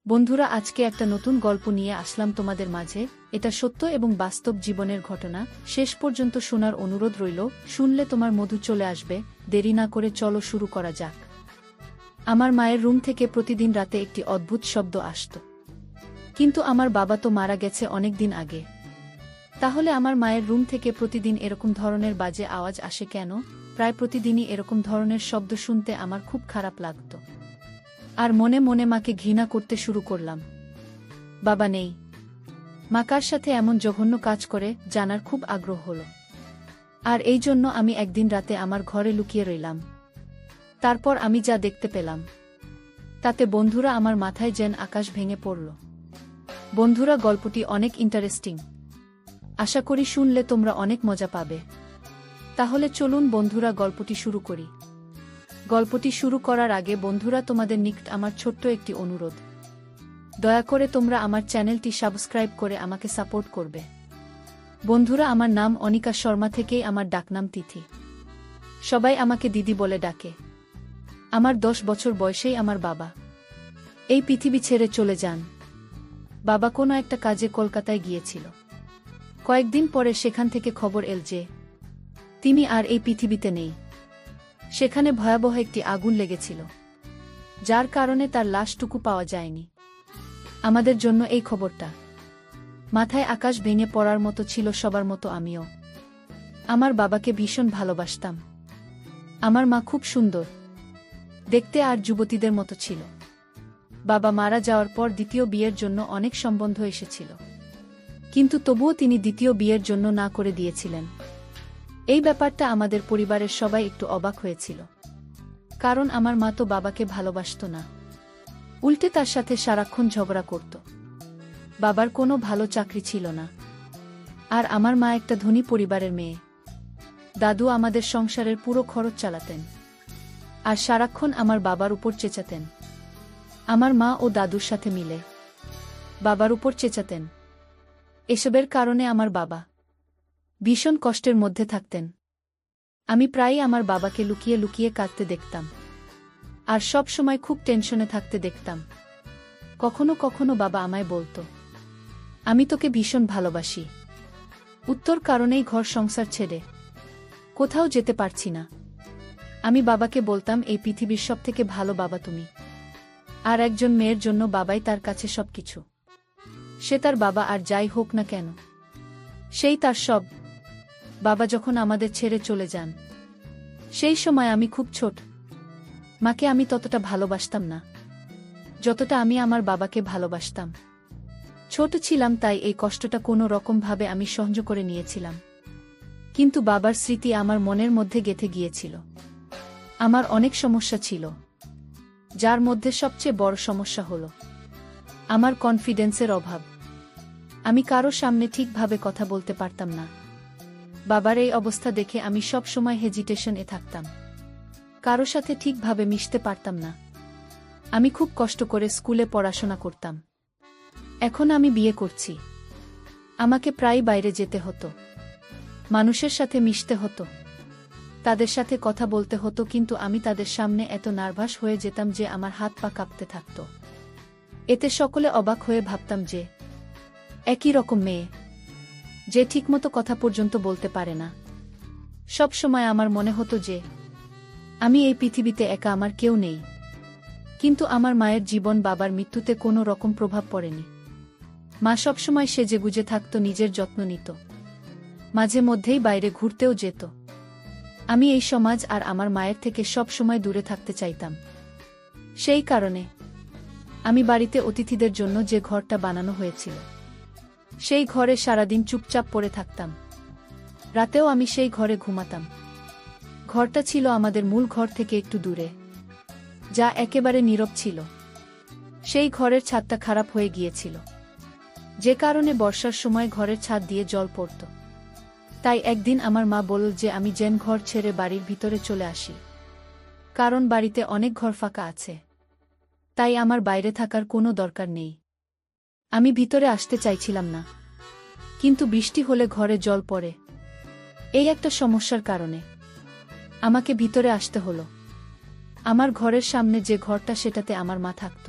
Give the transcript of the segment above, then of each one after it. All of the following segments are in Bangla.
বন্ধুরা, আজকে একটা নতুন গল্প নিয়ে আসলাম তোমাদের মাঝে। এটা সত্য এবং বাস্তব জীবনের ঘটনা। শেষ পর্যন্ত শোনার অনুরোধ রইল। শুনলে তোমার মধু চলে আসবে। দেরি না করে চলো শুরু করা যাক। আমার মায়ের রুম থেকে প্রতিদিন রাতে একটি অদ্ভুত শব্দ আসত। কিন্তু আমার বাবা তো মারা গেছে অনেক দিন আগে। তাহলে আমার মায়ের রুম থেকে প্রতিদিন এরকম ধরনের বাজে আওয়াজ আসে কেন? প্রায় প্রতিদিনই এরকম ধরনের শব্দ শুনতে আমার খুব খারাপ লাগত। আর মনে মনে মাকে ঘৃণা করতে শুরু করলাম। বাবা নেই, মা কার সাথে এমন জঘন্য কাজ করে জানার খুব আগ্রহ হলো। আর এই জন্য আমি একদিন রাতে আমার ঘরে লুকিয়ে রইলাম। তারপর আমি যা দেখতে পেলাম তাতে বন্ধুরা আমার মাথায় যেন আকাশ ভেঙে পড়ল। বন্ধুরা, গল্পটি অনেক ইন্টারেস্টিং। আশা করি শুনলে তোমরা অনেক মজা পাবে। তাহলে চলুন বন্ধুরা, গল্পটি শুরু করি। গল্পটি শুরু করার আগে বন্ধুরা, তোমাদের নিকট আমার ছোট্ট একটি অনুরোধ। দয়া করে তোমরা আমার চ্যানেলটি সাবস্ক্রাইব করে আমাকে সাপোর্ট করবে। বন্ধুরা, আমার নাম অনিকা শর্মা, থেকেই আমার ডাকনাম তিথি। সবাই আমাকে দিদি বলে ডাকে। আমার 10 বছর বয়সেই আমার বাবা এই পৃথিবী ছেড়ে চলে যান। বাবা কোনো একটা কাজে কলকাতায় গিয়েছিল। কয়েকদিন পরে সেখান থেকে খবর এল যে তিনি আর এই পৃথিবীতে নেই। সেখানে ভয়াবহ একটি আগুন লেগেছিল, যার কারণে তার লাশটুকু পাওয়া যায়নি। আমাদের জন্য এই খবরটা মাথায় আকাশ ভেঙে পড়ার মতো ছিল সবার মতো আমিও। আমার বাবাকে ভীষণ ভালোবাসতাম। আমার মা খুব সুন্দর দেখতে আর যুবতীদের মতো ছিল। বাবা মারা যাওয়ার পর দ্বিতীয় বিয়ের জন্য অনেক সম্বন্ধ এসেছিল, কিন্তু তবুও তিনি দ্বিতীয় বিয়ের জন্য না করে দিয়েছিলেন। এই ব্যাপারটা আমাদের পরিবারের সবাই একটু অবাক হয়েছিল, কারণ আমার মা তো বাবাকে ভালোবাসত না, উল্টে তার সাথে সারাক্ষণ ঝগড়া করত। বাবার কোনো ভালো চাকরি ছিল না, আর আমার মা একটা ধনী পরিবারের মেয়ে। দাদু আমাদের সংসারের পুরো খরচ চালাতেন, আর সারাক্ষণ আমার বাবার উপর চেঁচাতেন। আমার মা ও দাদুর সাথে মিলে বাবার উপর চেঁচাতেন। এসবের কারণে আমার বাবা ভীষণ কষ্টের মধ্যে থাকতেন। আমি প্রায়ই আমার বাবাকে লুকিয়ে লুকিয়ে কাঁদতে দেখতাম, আর সব সময় খুব টেনশনে থাকতে দেখতাম। কখনো কখনো বাবা আমায় বলতো, আমি তোকে ভীষণ ভালোবাসি, উত্তর কারণেই ঘর সংসার ছেড়ে কোথাও যেতে পারছি না। আমি বাবাকে বলতাম, এই পৃথিবীর সবথেকে ভালো বাবা তুমি। আর একজন মেয়ের জন্য বাবাই তার কাছে সবকিছু। সে তার বাবা আর যাই হোক না কেন, সেই তার সব। বাবা যখন আমাদের ছেড়ে চলে যান, সেই সময় আমি খুব ছোট। মাকে আমি ততটা ভালোবাসতাম না যতটা আমি আমার বাবাকে ভালোবাসতাম। ছোট ছিলাম, তাই এই কষ্টটা কোনো রকমভাবে আমি সহ্য করে নিয়েছিলাম। কিন্তু বাবার স্মৃতি আমার মনের মধ্যে গেঁথে গিয়েছিল। আমার অনেক সমস্যা ছিল, যার মধ্যে সবচেয়ে বড় সমস্যা হলো আমার কনফিডেন্সের অভাব। আমি কারো সামনে ঠিকভাবে কথা বলতে পারতাম না। বাবার এই অবস্থা দেখে আমি সব সময় হেজিটেশনে থাকতাম, কারো সাথে ঠিকভাবে মিশতে পারতাম না। আমি খুব কষ্ট করে স্কুলে পড়াশোনা করতাম। এখন আমি বিয়ে করছি, আমাকে প্রায় বাইরে যেতে হতো, মানুষের সাথে মিশতে হতো, তাদের সাথে কথা বলতে হতো। কিন্তু আমি তাদের সামনে এত নার্ভাস হয়ে যেতাম যে আমার হাত পা কাঁপতে থাকত। এতে সকলে অবাক হয়ে ভাবতাম যে একই রকম মেয়ে, যে ঠিকমতো কথা পর্যন্ত বলতে পারে না। সব সময় আমার মনে হতো যে আমি এই পৃথিবীতে একা, আমার কেউ নেই। কিন্তু আমার মায়ের জীবন বাবার মৃত্যুতে কোনো রকম প্রভাব পড়েনি। মা সবসময় সেজেগুজে থাকত, নিজের যত্ন নিত, মাঝে মধ্যেই বাইরে ঘুরতেও যেত। আমি এই সমাজ আর আমার মায়ের থেকে সব সময় দূরে থাকতে চাইতাম। সেই কারণে আমি বাড়িতে অতিথিদের জন্য যে ঘরটা বানানো হয়েছিল, সেই ঘরে সারাদিন চুপচাপ পড়ে থাকতাম। রাতেও আমি সেই ঘরে ঘুমাতাম। ঘরটা ছিল আমাদের মূল ঘর থেকে একটু দূরে, যা একেবারে নীরব ছিল। সেই ঘরের ছাদটা খারাপ হয়ে গিয়েছিল, যে কারণে বর্ষার সময় ঘরের ছাদ দিয়ে জল পড়ত। তাই একদিন আমার মা বলল যে আমি যেন ঘর ছেড়ে বাড়ির ভিতরে চলে আসি, কারণ বাড়িতে অনেক ঘর ফাঁকা আছে। তাই আমার বাইরে থাকার কোনো দরকার নেই। আমি ভিতরে আসতে চাইছিলাম না, কিন্তু বৃষ্টি হলে ঘরে জল পড়ে, এই একটা সমস্যার কারণে আমাকে ভিতরে আসতে হলো। আমার ঘরের সামনে যে ঘরটা, সেটাতে আমার মা থাকত।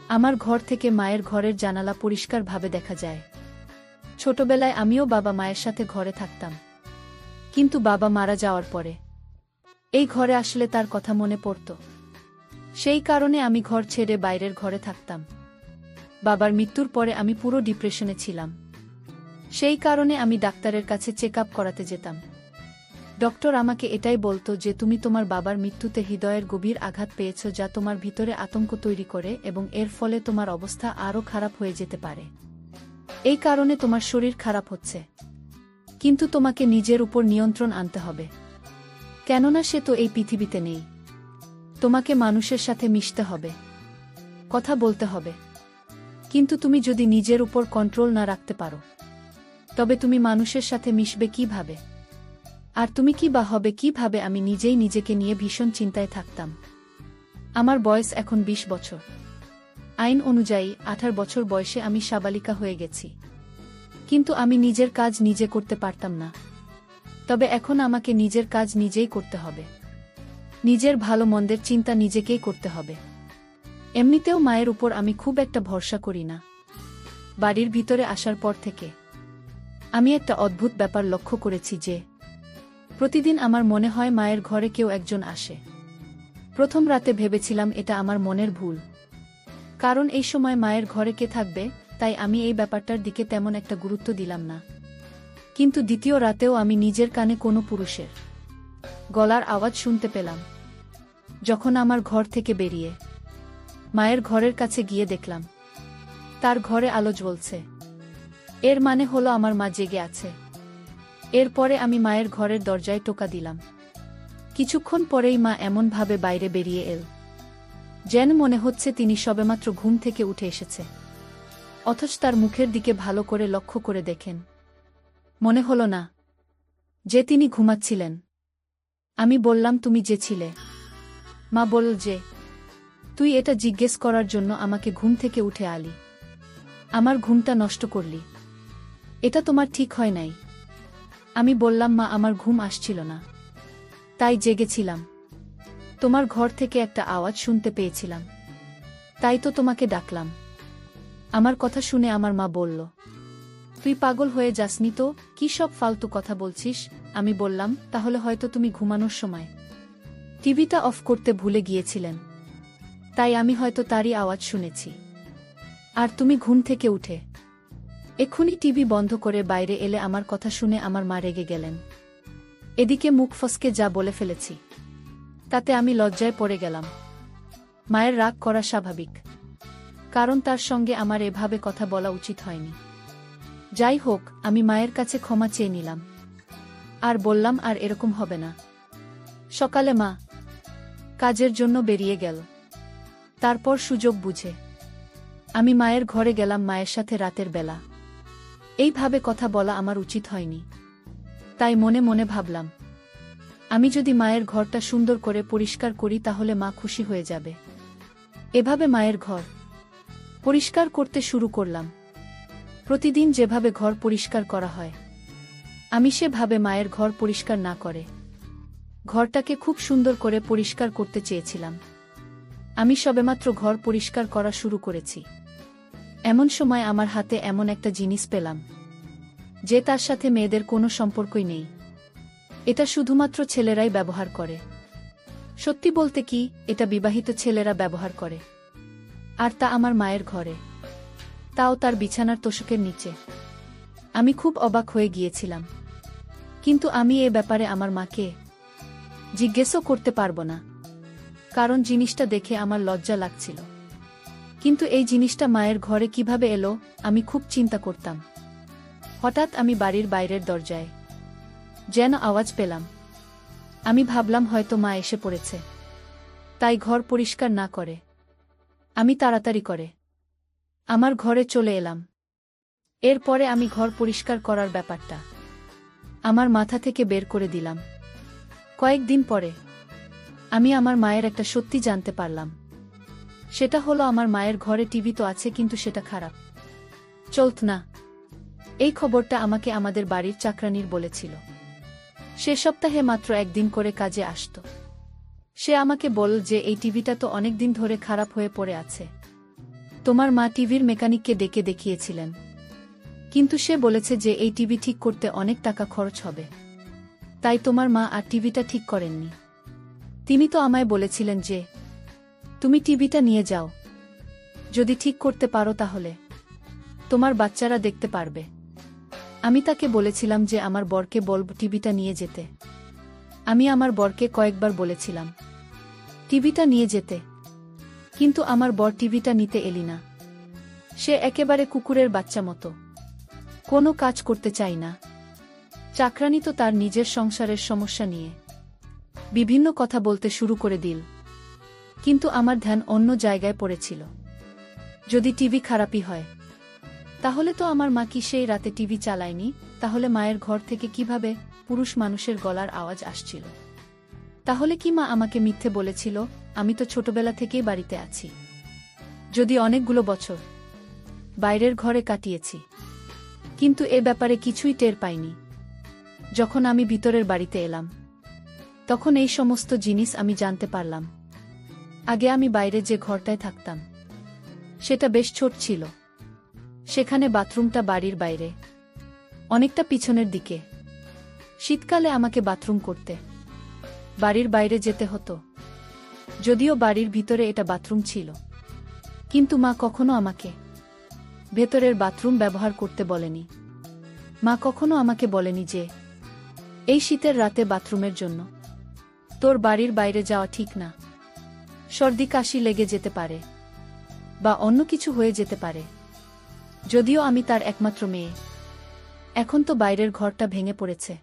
আমার ঘর থেকে মায়ের ঘরের জানালা পরিষ্কারভাবে দেখা যায়। ছোটবেলায় আমিও বাবা মায়ের সাথে ঘরে থাকতাম, কিন্তু বাবা মারা যাওয়ার পরে এই ঘরে আসলে তার কথা মনে পড়ত। সেই কারণে আমি ঘর ছেড়ে বাইরের ঘরে থাকতাম। বাবার মৃত্যুর পরে আমি পুরো ডিপ্রেশনে ছিলাম। সেই কারণে আমি ডাক্তারের কাছে চেক আপ করাতে যেতাম। ডক্টর আমাকে এটাই বলতো যে তুমি তোমার বাবার মৃত্যুতে হৃদয়ের গভীর আঘাত পেয়েছ, যা তোমার ভিতরে আতঙ্ক তৈরি করে এবং এর ফলে তোমার অবস্থা আরও খারাপ হয়ে যেতে পারে। এই কারণে তোমার শরীর খারাপ হচ্ছে, কিন্তু তোমাকে নিজের উপর নিয়ন্ত্রণ আনতে হবে, কেননা সে তো এই পৃথিবীতে নেই। তোমাকে মানুষের সাথে মিশতে হবে, কথা বলতে হবে, কিন্তু তুমি যদি নিজের উপর কন্ট্রোল না রাখতে পারো, তবে তুমি মানুষের সাথে মিশবে কিভাবে? আর তুমি কি বা হবে কিভাবে? আমি নিজেই নিজেকে নিয়ে ভীষণ চিন্তায় থাকতাম। আমার বয়স এখন 20 বছর। আইন অনুযায়ী 18 বছর বয়সে আমি সাবালিকা হয়ে গেছি, কিন্তু আমি নিজের কাজ নিজে করতে পারতাম না। তবে এখন আমাকে নিজের কাজ নিজেই করতে হবে। নিজের ভালো মন্দের চিন্তা নিজেকেই করতে হবে। এমনিতেও মায়ের উপর আমি খুব একটা ভরসা করি না। বাড়ির ভিতরে আসার পর থেকে আমি একটা অদ্ভুত ব্যাপার লক্ষ্য করেছি যে প্রতিদিন আমার মনে হয় মায়ের ঘরে কেউ একজন আসে। প্রথম রাতে ভেবেছিলাম এটা আমার মনের ভুল, কারণ এই সময় মায়ের ঘরে কে থাকবে, তাই আমি এই ব্যাপারটার দিকে তেমন একটা গুরুত্ব দিলাম না। কিন্তু দ্বিতীয় রাতেও আমি নিজের কানে কোনো পুরুষের গলার আওয়াজ শুনতে পেলাম। যখন আমার ঘর থেকে বেরিয়ে মায়ের ঘরের কাছে গিয়ে দেখলাম তার ঘরে আলো জ্বলছে। এর মানে হলো আমার মা জেগে আছে। এরপরে আমি মায়ের ঘরের দরজায় টোকা দিলাম। কিছুক্ষণ পরেই মা এমনভাবে বাইরে বেরিয়ে এল যেন মনে হচ্ছে তিনি সবেমাত্র ঘুম থেকে উঠে এসেছে, অথচ তার মুখের দিকে ভালো করে লক্ষ্য করে দেখেন মনে হলো না যে তিনি ঘুমাচ্ছিলেন। আমি বললাম, তুমি যে ছিলে? মা বলল যে তুই এটা জিজ্ঞেস করার জন্য আমাকে ঘুম থেকে উঠে আলি, আমার ঘুমটা নষ্ট করলি, এটা তোমার ঠিক হয় নাই। আমি বললাম, মা আমার ঘুম আসছিল না, তাই জেগেছিলাম। তোমার ঘর থেকে একটা আওয়াজ শুনতে পেয়েছিলাম, তাই তো তোমাকে ডাকলাম। আমার কথা শুনে আমার মা বলল, তুই পাগল হয়ে যাসনি তো, কি সব ফালতু কথা বলছিস? আমি বললাম, তাহলে হয়তো তুমি ঘুমানোর সময় টিভিটা অফ করতে ভুলে গিয়েছিলেন, তাই আমি হয়তো তারই আওয়াজ শুনেছি। আর তুমি ঘুম থেকে উঠে এক্ষুনি টিভি বন্ধ করে বাইরে এলে আমার কথা শুনে আমার মা রেগে গেলেন। এদিকে মুখ ফসকে যা বলে ফেলেছি তাতে আমি লজ্জায় পড়ে গেলাম। মায়ের রাগ করা স্বাভাবিক, কারণ তার সঙ্গে আমার এভাবে কথা বলা উচিত হয়নি। যাই হোক, আমি মায়ের কাছে ক্ষমা চেয়ে নিলাম আর বললাম আর এরকম হবে না। সকালে মা কাজের জন্য বেরিয়ে গেল। তারপর সুযোগ বুঝে আমি মায়ের ঘরে গেলাম মায়ের সাথে রাতের বেলা। এইভাবে কথা বলা আমার উচিত হয়নি, তাই মনে মনে ভাবলাম আমি যদি মায়ের ঘরটা সুন্দর করে পরিষ্কার করি তাহলে মা খুশি হয়ে যাবে। এভাবে মায়ের ঘর পরিষ্কার করতে শুরু করলাম। প্রতিদিন যেভাবে ঘর পরিষ্কার করা হয় আমি সেভাবে মায়ের ঘর পরিষ্কার না করে ঘরটাকে খুব সুন্দর করে পরিষ্কার করতে চেয়েছিলাম। আমি সবেমাত্র ঘর পরিষ্কার করা শুরু করেছি, এমন সময় আমার হাতে এমন একটা জিনিস পেলাম যে তার সাথে মেয়েদের কোনো সম্পর্কই নেই। এটা শুধুমাত্র ছেলেরাই ব্যবহার করে। সত্যি বলতে কি, এটা বিবাহিত ছেলেরা ব্যবহার করে, আর তা আমার মায়ের ঘরে, তাও তার বিছানার তোশকের নিচে। আমি খুব অবাক হয়ে গিয়েছিলাম, কিন্তু আমি এ ব্যাপারে আমার মাকে জিজ্ঞেসও করতে পারবো না, কারণ জিনিসটা দেখে আমার লজ্জা লাগছিল। কিন্তু এই জিনিসটা মায়ের ঘরে কিভাবে এলো আমি খুব চিন্তা করতাম। হঠাৎ আমি বাড়ির বাইরের দরজায় যেন আওয়াজ পেলাম। আমি ভাবলাম হয়তো মা এসে পড়েছে, তাই ঘর পরিষ্কার না করে আমি তাড়াতাড়ি করে আমার ঘরে চলে এলাম। এরপরে আমি ঘর পরিষ্কার করার ব্যাপারটা আমার মাথা থেকে বের করে দিলাম। কয়েকদিন পরে আমি আমার মায়ের একটা সত্যি জানতে পারলাম। সেটা হলো আমার মায়ের ঘরে টিভি তো আছে, কিন্তু সেটা খারাপ চলত না। এই খবরটা আমাকে আমাদের বাড়ির চাকরানির বলেছিল। সে সপ্তাহে মাত্র একদিন করে কাজে আসত। সে আমাকে বলল যে এই টিভিটা তো অনেক দিন ধরে খারাপ হয়ে পড়ে আছে, তোমার মা টিভির মেকানিককে ডেকে দেখিয়েছিলেন, কিন্তু সে বলেছে যে এই টিভি ঠিক করতে অনেক টাকা খরচ হবে, তাই তোমার মা আর টিভিটা ঠিক করেননি। তিনি তো আমায় বলেছিলেন যে তুমি টিভিটা নিয়ে যাও, যদি ঠিক করতে পারো তাহলে তোমার বাচ্চারা দেখতে পারবে। আমি তাকে বলেছিলাম যে আমার বরকে বলব টিভিটা নিয়ে যেতে। আমি আমার বরকে কয়েকবার বলেছিলাম টিভিটা নিয়ে যেতে, কিন্তু আমার বর টিভিটা নিতে এলি না। সে একেবারে কুকুরের বাচ্চা মতো, কোনো কাজ করতে চাই না। চাকরানি তো তার নিজের সংসারের সমস্যা নিয়ে বিভিন্ন কথা বলতে শুরু করে দিল, কিন্তু আমার ধ্যান অন্য জায়গায় পড়েছিল। যদি টিভি খারাপই হয়, তাহলে তো আমার মা কি সেই রাতে টিভি চালায়নি? তাহলে মায়ের ঘর থেকে কিভাবে পুরুষ মানুষের গলার আওয়াজ আসছিল? তাহলে কি মা আমাকে মিথ্যে বলেছিল? আমি তো ছোটবেলা থেকেই বাড়িতে আছি, যদি অনেকগুলো বছর বাইরের ঘরে কাটিয়েছি, কিন্তু এ ব্যাপারে কিছুই টের পাইনি। যখন আমি ভিতরের বাড়িতে এলাম, তখন এই সমস্ত জিনিস আমি জানতে পারলাম। আগে আমি বাইরে যে ঘরটায় থাকতাম, সেটা বেশ ছোট ছিল। সেখানে বাথরুমটা বাড়ির বাইরে, অনেকটা পিছনের দিকে। শীতকালে আমাকে বাথরুম করতে বাড়ির বাইরে যেতে হতো। যদিও বাড়ির ভিতরে এটা বাথরুম ছিল, কিন্তু মা কখনো আমাকে ভেতরের বাথরুম ব্যবহার করতে বলেনি। মা কখনো আমাকে বলেনি যে এই শীতের রাতে বাথরুমের জন্য তোর বাড়ির বাইরে যাওয়া ঠিক না, সর্দি কাশি লেগে যেতে পারে বা অন্য কিছু হয়ে যেতে পারে। যদিও আমি তার একমাত্র মেয়ে, এখন তো বাইরের ঘরটা ভেঙে পড়েছে,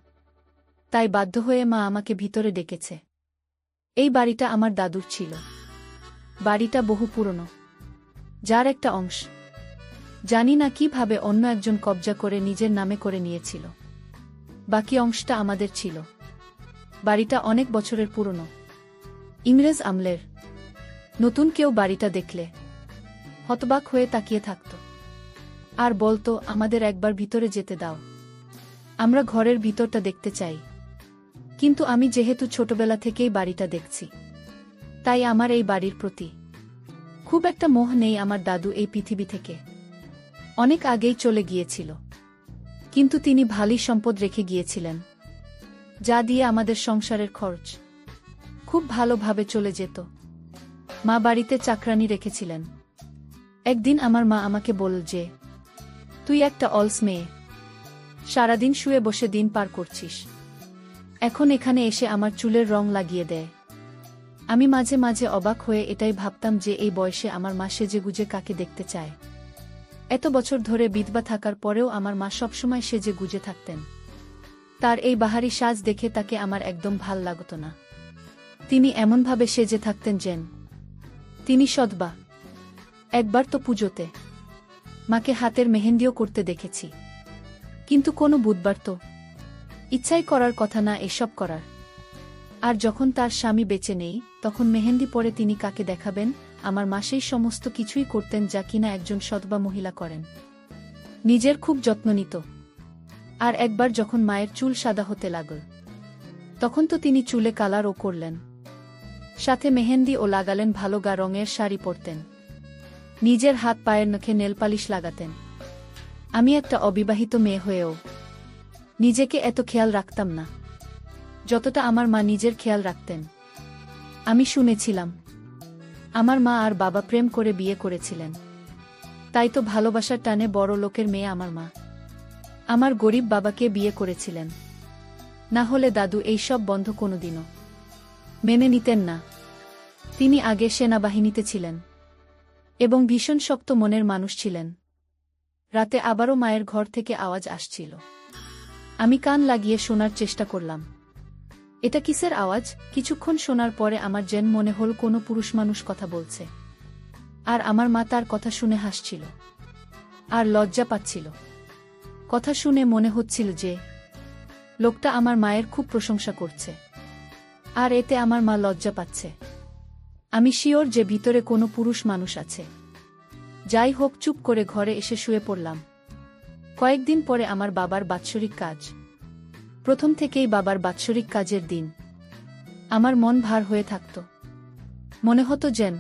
তাই বাধ্য হয়ে মা আমাকে ভিতরে ডেকেছে। এই বাড়িটা আমার দাদুর ছিল। বাড়িটা বহু পুরনো, যার একটা অংশ জানি না কিভাবে অন্য একজন কবজা করে নিজের নামে করে নিয়েছিল। বাকি অংশটা আমাদের ছিল। বাড়িটা অনেক বছরের পুরনো, ইংরেজ আমলের। নতুন কেউ বাড়িটা দেখলে হতবাক হয়ে তাকিয়ে থাকত আর বলতো, আমাদের একবার ভিতরে যেতে দাও, আমরা ঘরের ভিতরটা দেখতে চাই। কিন্তু আমি যেহেতু ছোটবেলা থেকেই বাড়িটা দেখছি, তাই আমার এই বাড়ির প্রতি খুব একটা মোহ নেই। আমার দাদু এই পৃথিবী থেকে অনেক আগেই চলে গিয়েছিল, কিন্তু তিনি ভালোই সম্পদ রেখে গিয়েছিলেন, যা দিয়ে আমাদের সংসারের খরচ খুব ভালোভাবে চলে যেত। মা বাড়িতে চাকরানি রেখেছিলেন। একদিন আমার মা আমাকে বলল যে তুই একটা অলস মেয়ে, সারাদিন শুয়ে বসে দিন পার করছিস, এখন এখানে এসে আমার চুলের রং লাগিয়ে দেয়। আমি মাঝে মাঝে অবাক হয়ে এটাই ভাবতাম যে এই বয়সে আমার মা সেজেগুজে কাকে দেখতে চায়। এত বছর ধরে বিধবা থাকার পরেও আমার মা সবসময় সেজে গুজে থাকতেন। তার এই বাহারি সাজ দেখে তাকে আমার একদম ভাল লাগত না। তিনি এমনভাবে সেজে থাকতেন যেন তিনি সদবা। একবার তো পুজোতে মাকে হাতের মেহেন্দিও করতে দেখেছি, কিন্তু কোনো বুধবার তো ইচ্ছাই করার কথা না এসব করার। আর যখন তার স্বামী বেঁচে নেই, তখন মেহেন্দি পরে তিনি কাকে দেখাবেন? আমার মা সেই সমস্ত কিছুই করতেন যা কিনা একজন সদবা মহিলা করেন। নিজের খুব যত্ন নিত। আর একবার যখন মায়ের চুল সাদা হতে লাগল, তখন তো তিনি চুলে কালারও করলেন, সাথে মেহেন্দি ও লাগালেন, ভালো গা রঙের শাড়ি পরতেন, নিজের হাত পায়ের নখে নেলপালিশ লাগাতেন। আমি একটা অবিবাহিত মেয়ে হয়েও নিজেকে এত খেয়াল রাখতাম না যতটা আমার মা নিজের খেয়াল রাখতেন। আমি শুনেছিলাম আমার মা আর বাবা প্রেম করে বিয়ে করেছিলেন, তাই তো ভালোবাসার টানে বড় লোকের মেয়ে আমার মা আমার গরিব বাবাকে বিয়ে করেছিলেন। না হলে দাদু এইসব বন্ধ কোনোদিনও মেনে নিতেন না। তিনি আগে সেনাবাহিনীতে ছিলেন এবং ভীষণ শক্ত মনের মানুষ ছিলেন। রাতে আবারও মায়ের ঘর থেকে আওয়াজ আসছিল। আমি কান লাগিয়ে শোনার চেষ্টা করলাম, এটা কিসের আওয়াজ? কিছুক্ষণ শোনার পরে আমার যেন মনে হল কোনো পুরুষ মানুষ কথা বলছে, আর আমার মা তার কথা শুনে হাসছিল আর লজ্জা পাচ্ছিল। কথা শুনে মনে হচ্ছিল যে লোকটা আমার মায়ের খুব প্রশংসা করছে, আর এতে আমার মা লজ্জা পাচ্ছে। আমি শিওর যে ভিতরে কোনো পুরুষ মানুষ আছে। যাই হোক, চুপ করে ঘরে এসে শুয়ে পড়লাম। কয়েকদিন পরে আমার বাবার বাৎসরিক কাজ। প্রথম থেকেই বাবার বাৎসরিক কাজের দিন আমার মন ভার হয়ে থাকত। মনে হতো যেন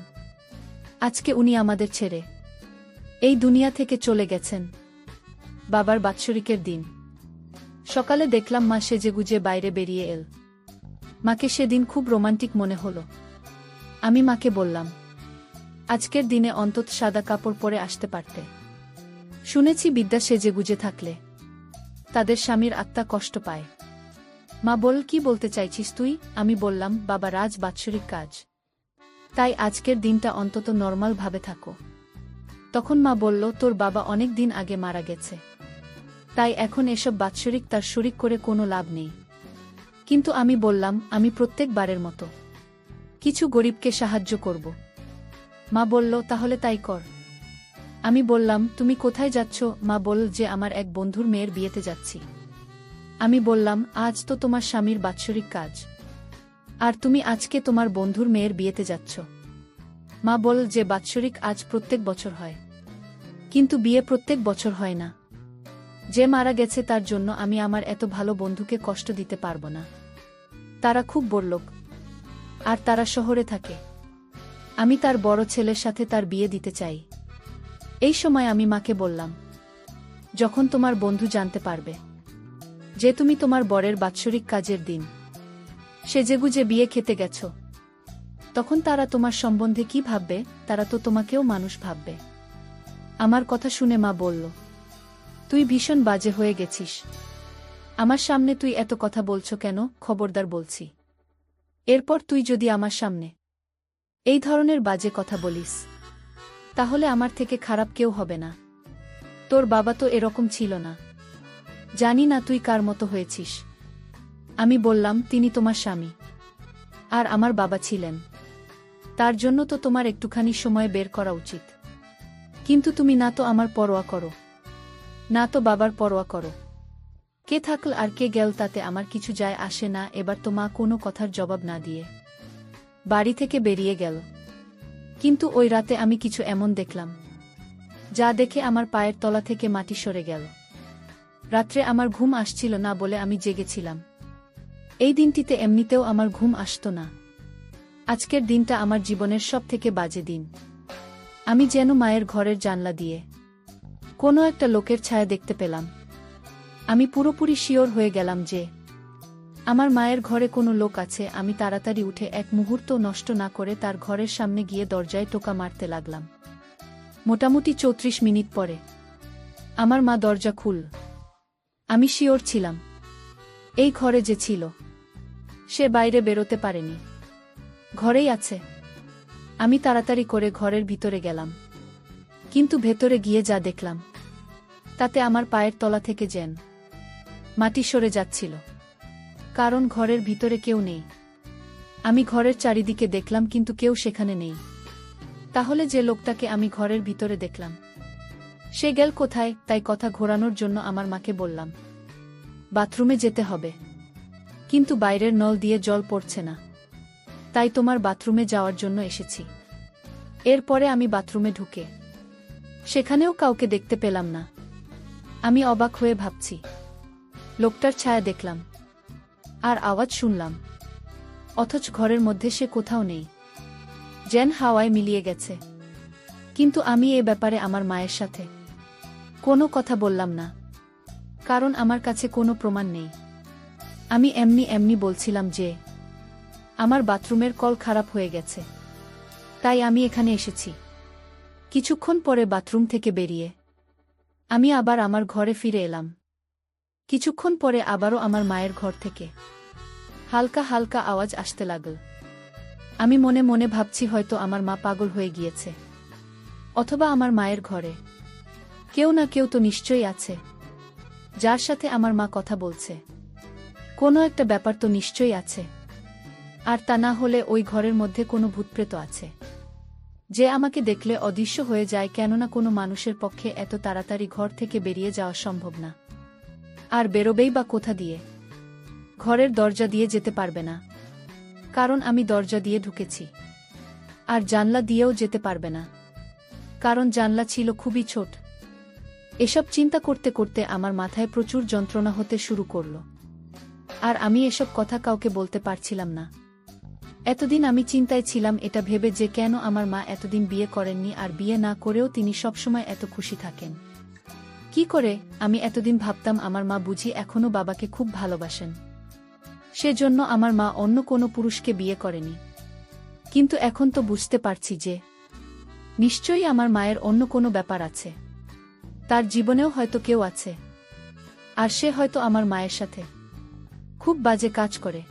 আজকে উনি আমাদের ছেড়ে এই দুনিয়া থেকে চলে গেছেন। বাবার বাৎসরিকের দিন সকালে দেখলাম মা সেজেগুজে বাইরে বেরিয়ে এল। মাকে সেদিন খুব রোমান্টিক মনে হলো। আমি মাকে বললাম, আজকের দিনে অন্তত সাদা কাপড় পরে আসতে পারতে। শুনেছি বিদ্যা সেজেগুজে থাকলে তাদের স্বামীর আত্মা কষ্ট পায়। মা বল, কি বলতে চাইছিস তুই? আমি বললাম, বাবা রাজ বাৎসরিক কাজ, তাই আজকের দিনটা অন্তত নর্মাল ভাবে থাকো। তখন মা বলল, তোর বাবা অনেক দিন আগে মারা গেছে, তাই এখন এসব বাৎসরিক তার শরিক করে কোনো লাভ নেই। কিন্তু আমি বললাম, আমি প্রত্যেকবারের মতো কিছু গরিবকে সাহায্য করব। মা বলল, তাহলে তাই কর। আমি বললাম, তুমি কোথায় যাচ্ছ? মা বলল যে আমার এক বন্ধুর মেয়ের বিয়েতে যাচ্ছি। আমি বললাম, আজ তো তোমার স্বামীর বাৎসরিক কাজ, আর তুমি আজকে তোমার বন্ধুর মেয়ের বিয়েতে যাচ্ছ। মা বলল যে বাৎসরিক আজ প্রত্যেক বছর হয়, কিন্তু বিয়ে প্রত্যেক বছর হয় না। যে মারা গেছে তার জন্য আমি আমার এত ভালো বন্ধুকে কষ্ট দিতে পারবো না। তারা খুব বড়লোক, আর তারা শহরে থাকে। আমি তার বড় ছেলের সাথে তার বিয়ে দিতে চাই। এই সময় আমি মাকে বললাম, যখন তোমার বন্ধু জানতে পারবে যে তুমি তোমার বরের বাৎসরিক কাজের দিন সেজেগুজে বিয়ে খেতে গেছ, তখন তারা তোমার সম্বন্ধে কি ভাববে? তারা তো তোমাকেও মানুষ ভাববে। আমার কথা শুনে মা বলল, তুই ভীষণ বাজে হয়ে গেছিস। আমার সামনে তুই এত কথা বলছো কেন? খবরদার বলছি, এরপর তুই যদি আমার সামনে এই ধরনের বাজে কথা বলিস, তাহলে আমার থেকে খারাপ কেউ হবে না। তোর বাবা তো এরকম ছিল না। জানি না তুই কার মতো হয়েছিস। আমি বললাম, তিনি তোমার স্বামী, আর আমার বাবা ছিলেন। তার জন্য তো তোমার একটুখানি সময় বের করা উচিত। কিন্তু তুমি না তো আমার পরোয়া করো, না তো বাবার পরোয়া করো। কে থাকল আর কে গেল তাতে আমার কিছু যায় আসে না। এবার তো মা কোনো কথার জবাব না দিয়ে বাড়ি থেকে বেরিয়ে গেল। কিন্তু ওই রাতে আমি কিছু এমন দেখলাম যা দেখে আমার পায়ের তলা থেকে মাটি সরে গেল। রাত্রে আমার ঘুম আসছিল না বলে আমি জেগেছিলাম। এই দিনটিতে এমনিতেও আমার ঘুম আসতো না। আজকের দিনটা আমার জীবনের সবথেকে বাজে দিন। আমি যেন মায়ের ঘরের জানলা দিয়ে কোনো একটা লোকের ছায়া দেখতে পেলাম। আমি পুরোপুরি শিওর হয়ে গেলাম যে আমার মায়ের ঘরে কোনো লোক আছে। আমি তাড়াতাড়ি উঠে এক মুহূর্ত নষ্ট না করে তার ঘরের সামনে গিয়ে দরজায় টোকা মারতে লাগলাম। মোটামুটি 34 মিনিট পরে আমার মা দরজা খুল। আমি শিওর ছিলাম এই ঘরে যে ছিল সে বাইরে বেরোতে পারেনি, ঘরেই আছে। আমি তাড়াতাড়ি করে ঘরের ভিতরে গেলাম, কিন্তু ভেতরে গিয়ে যা দেখলাম তাতে আমার পায়ের তলা থেকে যেন মাটি সরে যাচ্ছিল, কারণ ঘরের ভিতরে কেউ নেই। আমি ঘরের চারিদিকে দেখলাম, কিন্তু কেউ সেখানে নেই। তাহলে যে লোকটাকে আমি ঘরের ভিতরে দেখলাম সে গেল কোথায়? তাই কথা ঘোরানোর জন্য আমার মাকে বললাম, বাথরুমে যেতে হবে, কিন্তু বাইরের নল দিয়ে জল পড়ছে না, তাই তোমার বাথরুমে যাওয়ার জন্য এসেছি। এরপরে আমি বাথরুমে ঢুকে সেখানেও কাউকে দেখতে পেলাম না। আমি অবাক হয়ে ভাবছি, লোকটার ছায়া দেখলাম আর আওয়াজ শুনলাম, অথচ ঘরের মধ্যে সে কোথাও নেই, যেন হাওয়ায় মিলিয়ে গেছে। কিন্তু আমি এ ব্যাপারে আমার মায়ের সাথে কোনো কথা বললাম না, কারণ আমার কাছে কোনো প্রমাণ নেই। আমি এমনি এমনি বলছিলাম যে আমার বাথরুমের কল খারাপ হয়ে গেছে, তাই আমি এখানে এসেছি। কিছুক্ষণ পরে বাথরুম থেকে বেরিয়ে আমি আবার আমার ঘরে ফিরে এলাম। কিছুক্ষণ পরে আবারও আমার মায়ের ঘর থেকে হালকা হালকা আওয়াজ আসতে লাগল। আমি মনে মনে ভাবছি, হয়তো আমার মা পাগল হয়ে গিয়েছে, অথবা আমার মায়ের ঘরে কেউ না কেউ তো নিশ্চয়ই আছে যার সাথে আমার মা কথা বলছে। কোনো একটা ব্যাপার তো নিশ্চয়ই আছে, আর তা না হলে ওই ঘরের মধ্যে কোনো ভূতপ্রেত আছে যে আমাকে দেখলে অদৃশ্য হয়ে যায়। কেননা কোনো মানুষের পক্ষে এত তাড়াতাড়ি ঘর থেকে বেরিয়ে যাওয়া সম্ভব না, আর বেরোবেই বা কোথা দিয়ে? ঘরের দরজা দিয়ে যেতে পারবে না, কারণ আমি দরজা দিয়ে ঢুকেছি। আর জানলা দিয়েও যেতে পারবে না, কারণ জানলা ছিল খুবই ছোট। এসব চিন্তা করতে করতে আমার মাথায় প্রচুর যন্ত্রণা হতে শুরু করল, আর আমি এসব কথা কাউকে বলতে পারছিলাম না। এতদিন আমি চিন্তায় ছিলাম এটা ভেবে যে কেন আমার মা এতদিন বিয়ে করেননি, আর বিয়ে না করেও তিনি সবসময় এত খুশি থাকেন। কি করে? আমি এতদিন ভাবতাম আমার মা বুঝি এখনও বাবাকে খুব ভালোবাসেন, সেজন্য আমার মা অন্য কোনো পুরুষকে বিয়ে করেনি। কিন্তু এখন তো বুঝতে পারছি যে নিশ্চয়ই আমার মায়ের অন্য কোনো ব্যাপার আছে। তার জীবনেও হয়তো কেউ আছে, আর সে হয়তো আমার মায়ের সাথে খুব বাজে কাজ করে।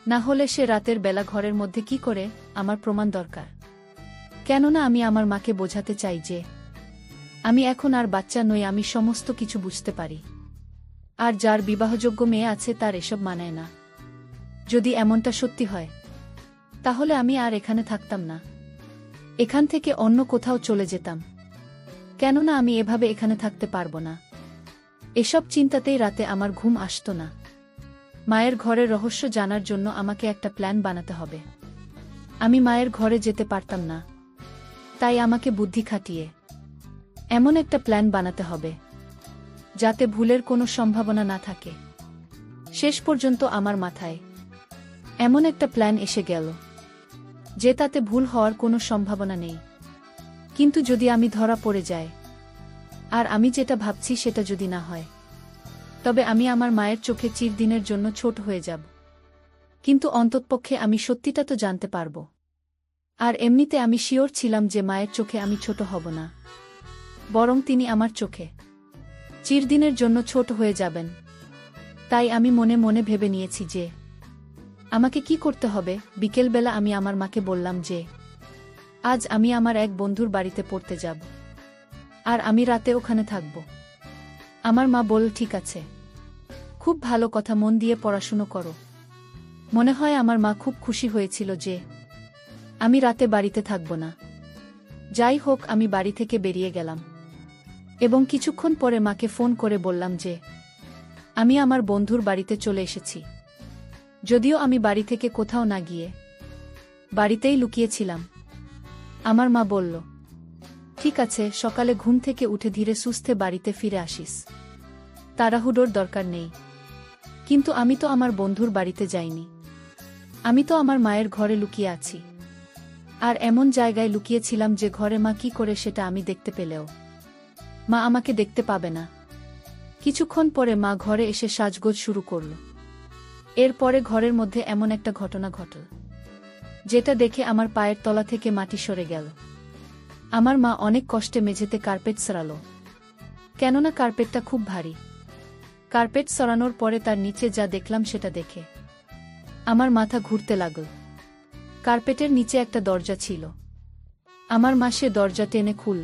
না হলে সে রাতের বেলা ঘরের মধ্যে কি করে? আমার প্রমাণ দরকার। কেননা আমি আমার মাকে বোঝাতে চাই যে আমি এখন আর বাচ্চা নই, আমি সমস্ত কিছু বুঝতে পারি। আর যার বিবাহযোগ্য মেয়ে আছে তার এসব মানায় না। যদি এমনটা সত্যি হয় তাহলে আমি আর এখানে থাকতাম না, এখান থেকে অন্য কোথাও চলে যেতাম। কেননা আমি এভাবে এখানে থাকতে পারবো না। এসব চিন্তাতেই রাতে আমার ঘুম আসতো না। মায়ের ঘরের রহস্য জানার জন্য আমাকে একটা প্ল্যান বানাতে হবে। আমি মায়ের ঘরে যেতে পারতাম না, তাই আমাকে বুদ্ধি খাটিয়ে এমন একটা প্ল্যান বানাতে হবে যাতে ভুলের কোনো সম্ভাবনা না থাকে। শেষ পর্যন্ত আমার মাথায় এমন একটা প্ল্যান এসে গেল যে তাতে ভুল হওয়ার কোনো সম্ভাবনা নেই। কিন্তু যদি আমি ধরা পড়ে যাই, আর আমি যেটা ভাবছি সেটা যদি না হয়, তবে আমি আমার মায়ের চোখে চিরদিনের জন্য ছোট হয়ে যাব। কিন্তু অন্ততপক্ষে আমি সত্যিটা তো জানতে পারব। আর এমনিতে আমি শিওর ছিলাম যে মায়ের চোখে আমি ছোট হব না, বরং তিনি আমার চোখে চিরদিনের জন্য ছোট হয়ে যাবেন। তাই আমি মনে মনে ভেবে নিয়েছি যে আমাকে কি করতে হবে। বিকেলবেলা আমি আমার মাকে বললাম যে আজ আমি আমার এক বন্ধুর বাড়িতে পড়তে যাব, আর আমি রাতে ওখানে থাকব। আমার মা বলল, ঠিক আছে, খুব ভালো কথা, মন দিয়ে পড়াশুনো করো। মনে হয় আমার মা খুব খুশি হয়েছিল যে আমি রাতে বাড়িতে থাকব না। যাই হোক, আমি বাড়ি থেকে বেরিয়ে গেলাম এবং কিছুক্ষণ পরে মাকে ফোন করে বললাম যে আমি আমার বন্ধুর বাড়িতে চলে এসেছি। যদিও আমি বাড়ি থেকে কোথাও না গিয়ে বাড়িতেই লুকিয়েছিলাম। আমার মা বলল, ঠিক আছে, সকালে ঘুম থেকে উঠে ধীরে সুস্থে বাড়িতে ফিরে আসিস, তাড়াহুড়োর দরকার নেই। কিন্তু আমি তো আমার বন্ধুর বাড়িতে যাইনি, আমি তো আমার মায়ের ঘরে লুকিয়ে আছি। আর এমন জায়গায় লুকিয়েছিলাম যে ঘরে মা কি করে সেটা আমি দেখতে পেলেও মা আমাকে দেখতে পাবে না। কিছুক্ষণ পরে মা ঘরে এসে সাজগোজ শুরু করল। এরপরে ঘরের মধ্যে এমন একটা ঘটনা ঘটল যেটা দেখে আমার পায়ের তলা থেকে মাটি সরে গেল। আমার মা অনেক কষ্টে মেঝেতে কার্পেট সরালো, কেননা কার্পেটটা খুব ভারী। কার্পেট সরানোর পরে তার নিচে যা দেখলাম সেটা দেখে আমার মাথা ঘুরতে লাগল। কার্পেটের নিচে একটা দরজা ছিল। আমার মা সে দরজা টেনে খুল,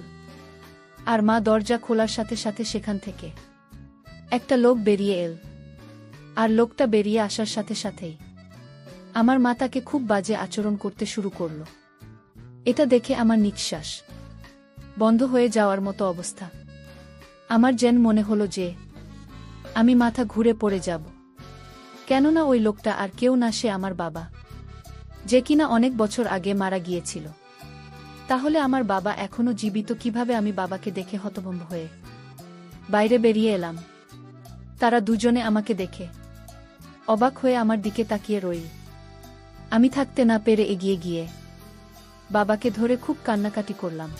আর মা দরজা খোলার সাথে সাথে সেখান থেকে একটা লোক বেরিয়ে এল। আর লোকটা বেরিয়ে আসার সাথে সাথেই আমার মা তাকে খুব বাজে আচরণ করতে শুরু করল। এটা দেখে আমার নিঃশ্বাস বন্ধ হয়ে যাওয়ার মতো অবস্থা। আমার যেন মনে হলো যে আমি মাথা ঘুরে পড়ে যাব, কেননা ওই লোকটা আর কেউ না, সে আমার বাবা, যে কিনা অনেক বছর আগে মারা গিয়েছিল। তাহলে আমার বাবা এখনো জীবিত কিভাবে? আমি বাবাকে দেখে হতভম্ব হয়ে বাইরে বেরিয়ে এলাম। তারা দুজনে আমাকে দেখে অবাক হয়ে আমার দিকে তাকিয়ে রইল। আমি থাকতে না পেরে এগিয়ে গিয়ে বাবাকে ধরে খুব কান্নাকাটি করলাম।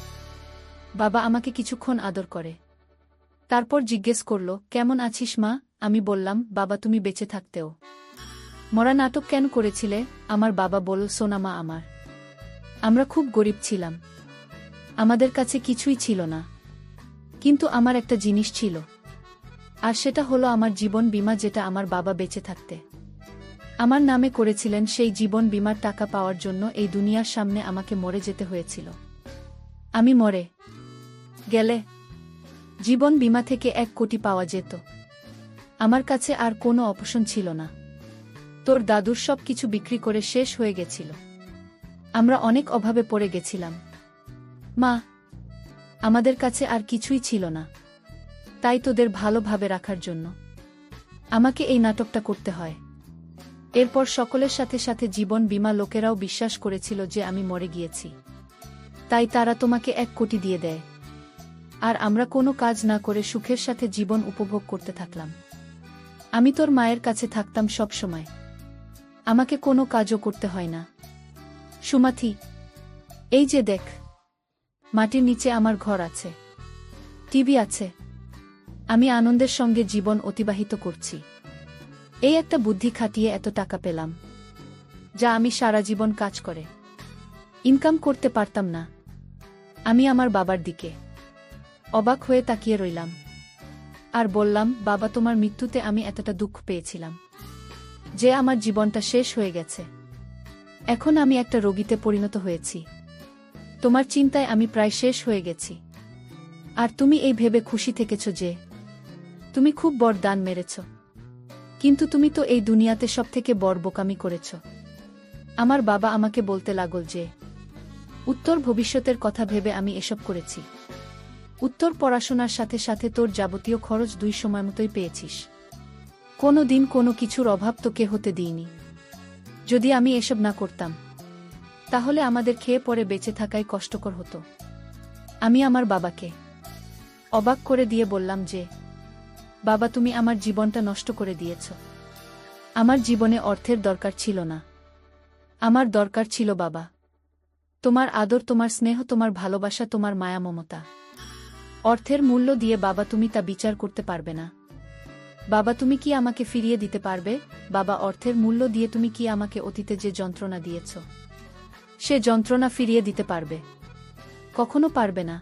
বাবা আমাকে কিছুক্ষণ আদর করে, তারপর জিজ্ঞেস করল, কেমন আছিস মা? আমি বললাম, বাবা তুমি বেঁচে থাকতেও মরা নাটক কেন করেছিলে? আমার বাবা বলল, সোনা মা আমার, আমরা খুব গরিব ছিলাম, আমাদের কাছে কিছুই ছিল না, কিন্তু আমার একটা জিনিস ছিল, আর সেটা হলো আমার জীবন বীমা, যেটা আমার বাবা বেঁচে থাকতে আমার নামে করেছিলেন। সেই জীবন বীমার টাকা পাওয়ার জন্য এই দুনিয়ার সামনে আমাকে মরে যেতে হয়েছিল। আমি মরে গেলে জীবন বীমা থেকে 1 কোটি পাওয়া যেত। আমার কাছে আর কোনো অপশন ছিল না। তোর দাদুর সব কিছু বিক্রি করে শেষ হয়ে গেছিল, আমরা অনেক অভাবে পড়ে গেছিলাম মা, আমাদের কাছে আর কিছুই ছিল না। তাই তোদের ভালোভাবে রাখার জন্য আমাকে এই নাটকটা করতে হয়। এরপর সকলের সাথে সাথে জীবন বীমা লোকেরাও বিশ্বাস করেছিল যে আমি মরে গিয়েছি, তাই তারা তোমাকে 1 কোটি দিয়ে দেয়, আর আমরা কোনো কাজ না করে সুখের সাথে জীবন উপভোগ করতে থাকলাম। আমি তোর মায়ের কাছে থাকতাম সব সময়। আমাকে কোনো কাজও করতে হয় না। সুমাথি, এই যে দেখ, মাটির নিচে আমার ঘর আছে, টিভি আছে, আমি আনন্দের সঙ্গে জীবন অতিবাহিত করছি। এই একটা বুদ্ধি খাটিয়ে এত টাকা পেলাম, যা আমি সারা জীবন কাজ করে ইনকাম করতে পারতাম না। আমি আমার বাবার দিকে অবাক হয়ে তাকিয়ে রইলাম আর বললাম, বাবা, তোমার মৃত্যুতে আমি এতটা দুঃখ পেয়েছিলাম যে আমার জীবনটা শেষ হয়ে গেছে। এখন আমি একটা রোগীতে পরিণত হয়েছি। তোমার চিন্তায় আমি প্রায় শেষ হয়ে গেছি। আর তুমি এই ভেবে খুশি থেকেছ যে তুমি খুব বড় দান মেরেছ, কিন্তু তুমি তো এই দুনিয়াতে সবথেকে বড় বোকামি করেছ। আমার বাবা আমাকে বলতে লাগল যে উত্তর ভবিষ্যতের কথা ভেবে আমি এসব করেছি। উত্তর পড়াশোনার সাথে সাথে তোর যাবতীয় খরচ 2 সময় মতোই পেয়েছিস। কোনো দিন কোনো কিছুর অভাব তোকে হতে দিইনি। যদি আমি এসব না করতাম, তাহলে আমাদের খেয়ে পরে বেঁচে থাকাই কষ্টকর হতো। আমি আমার বাবাকে অবাক করে দিয়ে বললাম যে, বাবা, তুমি আমার জীবনটা নষ্ট করে দিয়েছ। আমার জীবনে অর্থের দরকার ছিল না, আমার দরকার ছিল বাবা। তোমার আদর, তোমার স্নেহ, তোমার ভালোবাসা, তোমার মায়া মমতা। অর্থের মূল্য দিয়ে বাবা তুমি তা বিচার করতে পারবে না। বাবা, তুমি কি আমাকে ফিরিয়ে দিতে পারবে? বাবা, অর্থের মূল্য দিয়ে তুমি কি আমাকে অতীতে যে যন্ত্রণা দিয়েছ, সে যন্ত্রণা ফিরিয়ে দিতে পারবে? কখনো পারবে না।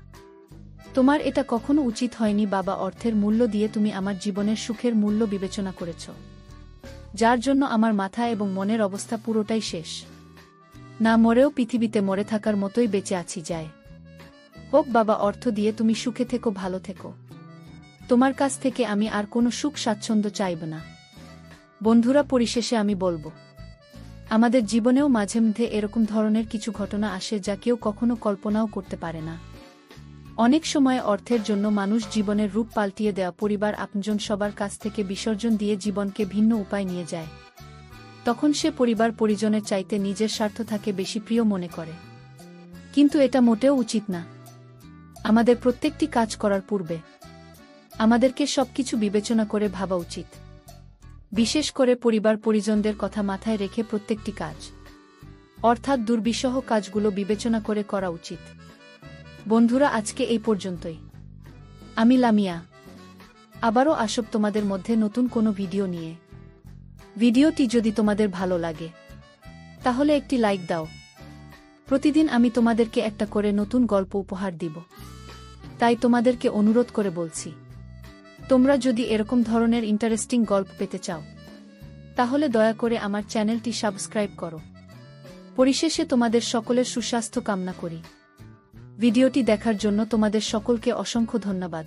তোমার এটা কখনো উচিত হয়নি বাবা। অর্থের মূল্য দিয়ে তুমি আমার জীবনের সুখের মূল্য বিবেচনা করেছ, যার জন্য আমার মাথা এবং মনের অবস্থা পুরোটাই শেষ। না মরেও পৃথিবীতে মরে থাকার মতোই বেঁচে আছি। যায় হোক বাবা, অর্থ দিয়ে তুমি সুখে থেকো, ভালো থেকো। তোমার কাছ থেকে আমি আর কোনো সুখ স্বাচ্ছন্দ্য চাইব না। বন্ধুরা, পরিশেষে আমি বলবো, আমাদের জীবনেও মাঝে মধ্যে এরকম ধরনের কিছু ঘটনা আসে যা কেউ কখনো কল্পনাও করতে পারে না। অনেক সময় অর্থের জন্য মানুষ জীবনের রূপ পাল্টিয়ে দেওয়া, পরিবার, আপনজন সবার কাছ থেকে বিসর্জন দিয়ে জীবনকে ভিন্ন উপায় নিয়ে যায়। তখন সে পরিবার পরিজনের চাইতে নিজের স্বার্থ থাকে বেশি প্রিয় মনে করে। কিন্তু এটা মোটেও উচিত না। আমাদের প্রত্যেকটি কাজ করার পূর্বে আমাদেরকে সবকিছু বিবেচনা করে ভাবা উচিত। বিশেষ করে পরিবার পরিজনদের কথা মাথায় রেখে প্রত্যেকটি কাজ, অর্থাৎ দুর্বিষহ কাজগুলো বিবেচনা করে করা উচিত। বন্ধুরা, আজকে এই পর্যন্তই। আমি লামিয়া আবারও আসব তোমাদের মধ্যে নতুন কোনো ভিডিও নিয়ে। ভিডিওটি যদি তোমাদের ভালো লাগে তাহলে একটি লাইক দাও। প্রতিদিন আমি তোমাদেরকে একটা করে নতুন গল্প উপহার দিব, তাই তোমাদেরকে অনুরোধ করে বলছি, তোমরা যদি এরকম ধরনের ইন্টারেস্টিং গল্প পেতে চাও তাহলে দয়া করে আমার চ্যানেলটি সাবস্ক্রাইব করো। পরিশেষে তোমাদের সকলের সুস্বাস্থ্য কামনা করি। ভিডিওটি দেখার জন্য তোমাদের সকলকে অসংখ্য ধন্যবাদ।